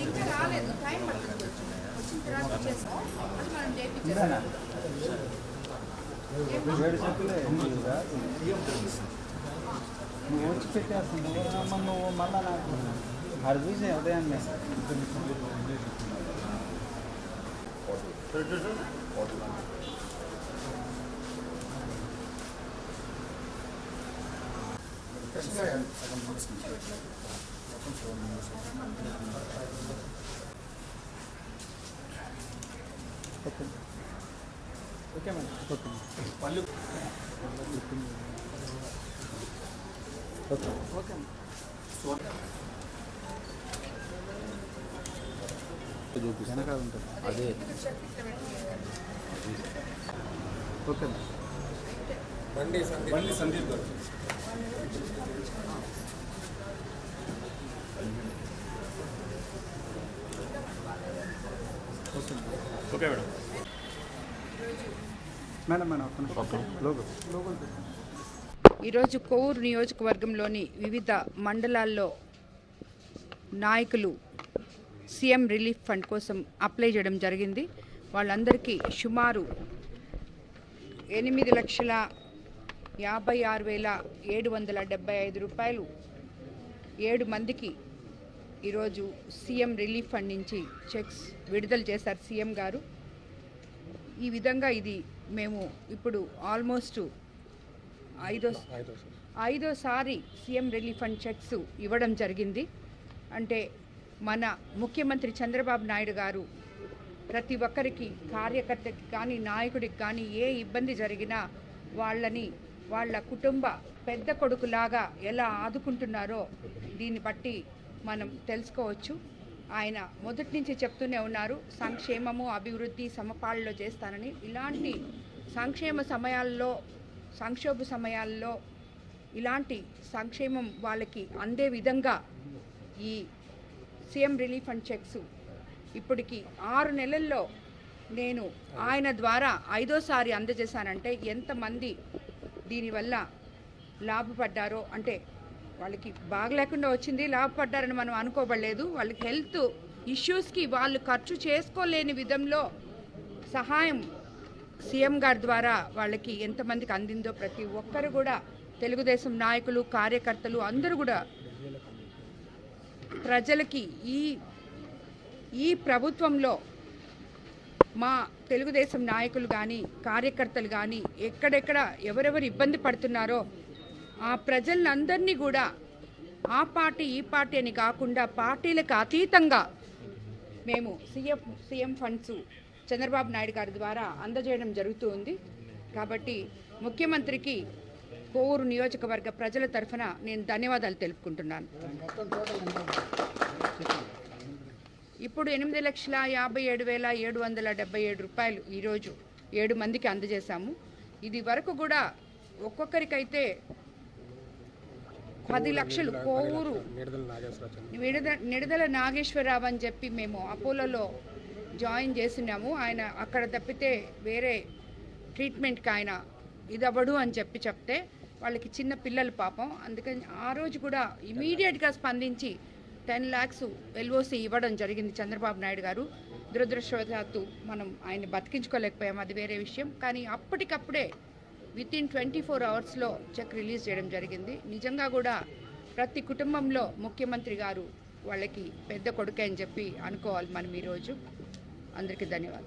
ఇంకా రాలేదు, టైం పడుతుంది. వచ్చిన తర్వాత వచ్చేస్తాం, అది మనం చేయించేస్తాం. నువ్వు వచ్చి పెట్టేస్తుంది నువ్వు మళ్ళా నాకు అది చూసే ఉదయాన్నే ఓకే మేడం పళ్ళు ఓకే ఓకే వెనకాల ఉంటుంది అదే ఓకే బండి సందీప్ గారు ఓకే మేడం మేడం మేడం ఈరోజు కొవ్వూరు నియోజకవర్గంలోని వివిధ మండలాల్లో నాయకులు సీఎం రిలీఫ్ ఫండ్ కోసం అప్లై చేయడం జరిగింది. వాళ్ళందరికీ సుమారు 8,56,775 రూపాయలు 7 మందికి ఈరోజు సీఎం రిలీఫ్ ఫండ్ నుంచి చెక్స్ విడుదల చేశారు సీఎం గారు. ఈ విధంగా ఇది మేము ఇప్పుడు ఆల్మోస్ట్ ఐదోసారి సీఎం రిలీఫ్ ఫండ్ చెక్స్ ఇవ్వడం జరిగింది. అంటే మన ముఖ్యమంత్రి చంద్రబాబు నాయుడు గారు ప్రతి ఒక్కరికి, కార్యకర్తకి కానీ నాయకుడికి కానీ ఏ ఇబ్బంది జరిగినా వాళ్ళని వాళ్ళ కుటుంబ పెద్ద కొడుకులాగా ఎలా ఆదుకుంటున్నారో దీన్ని బట్టి మనం తెలుసుకోవచ్చు. ఆయన మొదటి నుంచి చెప్తూనే ఉన్నారు, సంక్షేమము అభివృద్ధి సమపాళ్ళలో చేస్తానని. ఇలాంటి సంక్షోభ సమయాల్లో ఇలాంటి సంక్షేమం వాళ్ళకి అందే విధంగా ఈ సీఎం రిలీఫ్ ఫండ్ చెక్స్ ఇప్పటికి 6 నెలల్లో నేను ఆయన ద్వారా 5వ సారి అందజేశానంటే ఎంతమంది దీనివల్ల లాభపడ్డారో, అంటే వాళ్ళకి బాగలేకుండా వచ్చింది లాభపడ్డారని మనం అనుకోబడలేదు. వాళ్ళకి హెల్త్ ఇష్యూస్కి వాళ్ళు ఖర్చు చేసుకోలేని విధంలో సహాయం సీఎం గారి ద్వారా వాళ్ళకి ఎంతమందికి అందిందో ప్రతి ఒక్కరు కూడా, తెలుగుదేశం నాయకులు, కార్యకర్తలు అందరూ కూడా ప్రజలకి ఈ ప్రభుత్వంలో మా తెలుగుదేశం నాయకులు కానీ కార్యకర్తలు కానీ ఎక్కడెక్కడ ఎవరెవరు ఇబ్బంది పడుతున్నారో ఆ ప్రజలందరినీ కూడా ఆ పార్టీ ఈ పార్టీ అని కాకుండా పార్టీలకు అతీతంగా మేము సీఎం ఫండ్స్ చంద్రబాబు నాయుడు గారి ద్వారా అందజేయడం జరుగుతుంది. కాబట్టి ముఖ్యమంత్రికి కొవ్వూరు నియోజకవర్గ ప్రజల తరఫున నేను ధన్యవాదాలు తెలుపుకుంటున్నాను. ఇప్పుడు 8,57,777 రూపాయలు ఈరోజు 7 మందికి అందజేశాము. ఇది వరకు కూడా ఒక్కొక్కరికైతే 10 లక్షలు కొవ్వూరు నిడదల నాగేశ్వరరావు అని చెప్పి మేము అపోలోలో జాయిన్ చేస్తున్నాము. ఆయన అక్కడ తప్పితే వేరే ట్రీట్మెంట్కి ఆయన ఇదవ్వడు అని చెప్తే వాళ్ళకి చిన్న పిల్లలు పాపం, అందుకని ఆ రోజు కూడా ఇమీడియట్గా స్పందించి 10 lakhs ఎల్ఓసి ఇవ్వడం జరిగింది చంద్రబాబు నాయుడు గారు. దురదృష్టవశాత్తు మనం ఆయన బతికించుకోలేకపోయాం, అది వేరే విషయం. కానీ అప్పటికప్పుడే వితిన్ 24 hours చెక్ రిలీజ్ చేయడం జరిగింది. నిజంగా కూడా ప్రతి కుటుంబంలో ముఖ్యమంత్రి గారు వాళ్ళకి పెద్ద కొడుకే అని చెప్పి అనుకోవాలి మనం ఈరోజు. అందరికీ ధన్యవాదాలు.